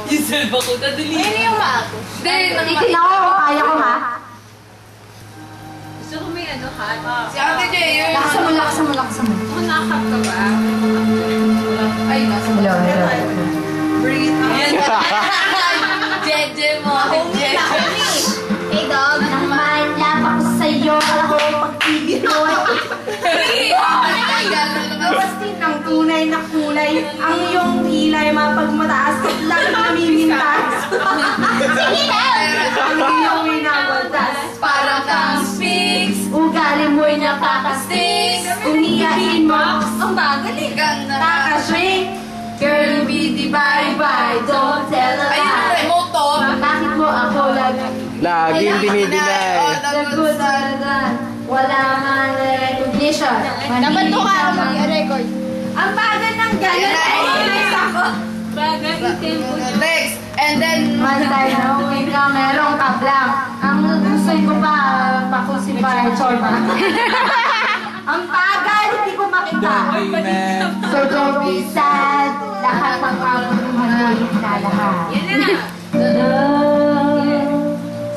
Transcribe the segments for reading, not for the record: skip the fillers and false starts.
Yung selva ko, nadali. Ano yung maako? Hindi ako, kaya ko ha. Gusto ko may ano hat. Si Ate Jay, yun. Laksa mo, laksa mo, laksa mo. Nakakap ka ba? Ay, nasa Hello, hello. Bring it on. Yan. Jeje mo. Jeje. Hey, dog. Naman lang ako sa'yo, ako pag-ibig Basti ng tunay na kulay, ang iyong hilay mapagmataas at lang namimintas. Sige na! Ang iyong minagwatas, Parang kang speaks. ugali mo'y nakakastis. Umiyain mo, Ang bagal eh. nakashrink. Girl, be bye-bye, don't tell a Ayun, lie. remote to. Bakit mo ako Laging dinideny. Lagot sa dadan, wala man recognition. Dapat to ka mag-record. Ang bagal ng gano'n ay ako. Bagay yung tempo niya. Next. And then, Mantay na uwi ka, merong kablang. Ang gusto ko pa, pakusipay, chorba. Ang bagal, hindi ko makita. So don't be sad, lahat ng kamuluhan na lahat. Yan na.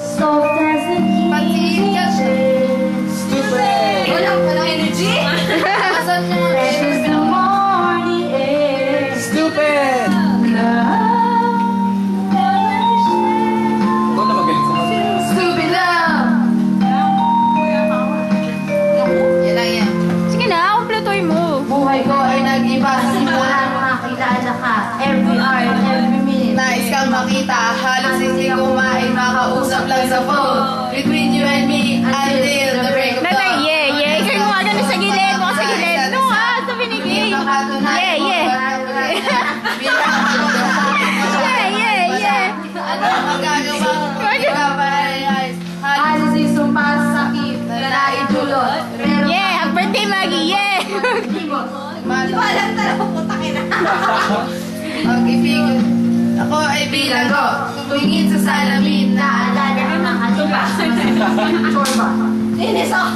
Soft as the Pagsihin ka siya. Stupid. Walang energy. Asan niya? Precious the morning air. Stupid! Ikaw na magaling sa mga. Stupid love. yan lang yan. Sige na, kompletuin mo. Buhay ko ay nag-iba simula nung makilala ka. Every hour and every minute. Nais kang makita, halos hindi kumain, makausap lang sa phone. Between you and me, until the break of dawn. Nanay, yeah, yeah. Ikaw yung mga ganun sa gilid. Mga sa gilid. No, sa binigay. Yeah, yeah. Yeah, yeah. Ano ang magagawa mo? Ikaw Halos ay sumpa sa sakit na naidulot. Pero Yeah, happy birthday, Maggie. Yeah. hindi mo. Hindi ko alam talaga putakin na. Pag-ibig, ako ay bilago. Tumingin sa salamin na Naalala ko ng haliba. Chorba. Linis ako.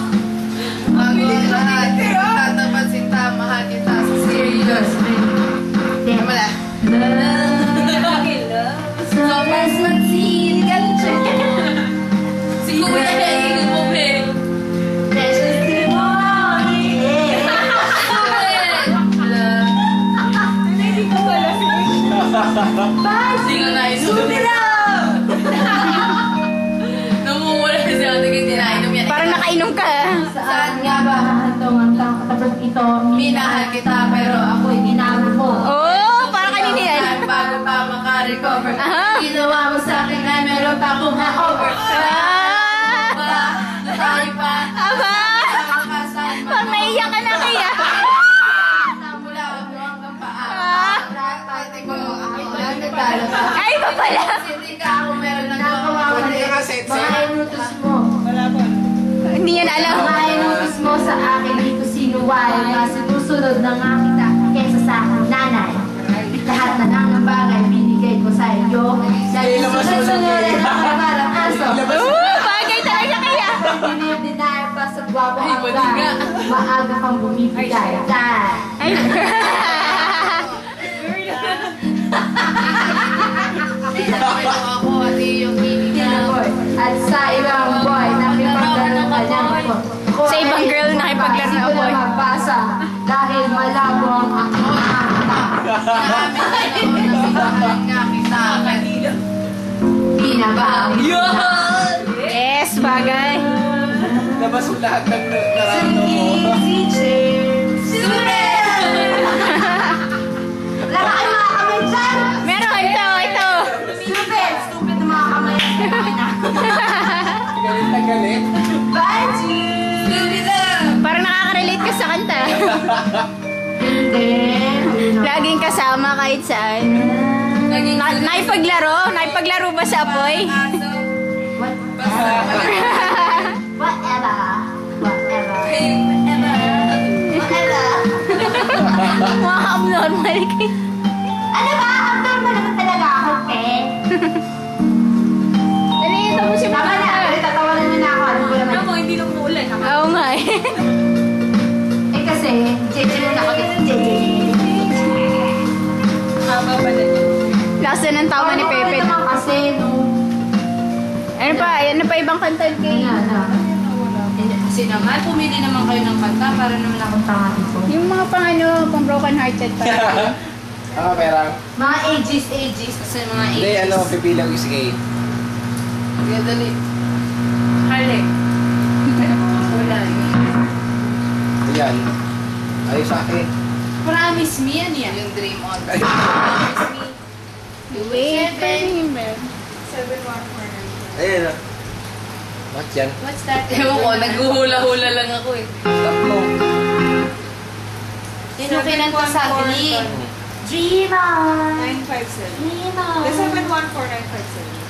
ang lahat. Tatapat sinta, mahal kita sa serious. Wala. So let's see it can Siguro na naiingin mo, Pe. Precious the morning air. Hindi ko nainom. Namumula si Ate Kay, tinainom yan. Parang nakainom ka. Saan nga ba hantong ang tapos ito? Minahal kita, pero ako'y Inago mo. Oh, parang kanina yan. bago pa makarecover. Aha. Ginawa mo sa akin na meron pa akong ha-over. Ah! Tayo pa. Aba! Parang naiyak ka na kaya. Mula ako hanggang paa. Ah! Ate ko, ako lang nagdala ka. Ay, iba pala. Kasi hindi ka ako meron ng Nakawa mo na mga inutos mo. Hindi yan alam. Mga inutos mo sa akin dito sinuway. Mas sinusunod na nga kita kesa sa akin nanay. Lahat na lang ng bagay binigay ko sa iyo. Dahil sunod-sunod ako parang aso. Bagay talaga kaya. Dinideny pa sa gwapo hanggang maaga kang bumibigay. Ay. Ako, ate yung Boy. At sa ibang boy, nakipaglaro ka niya po. Sa ibang girl, nakipaglaro na boy. Hindi ko na magbasa dahil malabo ang aking mata. nasibahan nga kita. Binabaw. Yes, bagay. Labas mo lahat ng naramdaman mo. Wala ba kayo mga kamay dyan? Meron ito. Stupid! Stupid na mga kamay. Galit na galit. Bye! Parang nakaka-relate ka sa kanta. Hindi. Laging kasama kahit saan. Naipaglaro ba sa apoy? Whatever. Whatever. Mga abnormal kayo. Ano ba? Abnormal naman talaga ako, pe. Dali, ito mo si Tama na. Tatawanan niyo na ako. Ano ko naman? Hindi nung muulan. Oo nga eh. Eh kasi, JJ na ako. JJ. Haba pa na yun. Lakas na ng tawa ni Pepe. naman kasi, no. Ano pa ibang kanta kay? Kasi naman, pumili naman kayo ng kanta para naman ako Tanga ito. Yung mga pang broken hearted pa. Perang. Mga ages. Kasi mga Hindi, ano, pipilang ko sige. Kaya dali. Harley. Wala. Ayan. Ayos sa akin. Promise me yan yan. Yung dream on. Ay. Promise me. Wait, remember. 714. Ayan na. What yan? What's that? Ewan ko, naghuhula-hula lang ako eh. Tatlo. Sino kinanta sa Glee? Dream on. 957. Dream on. The 714957.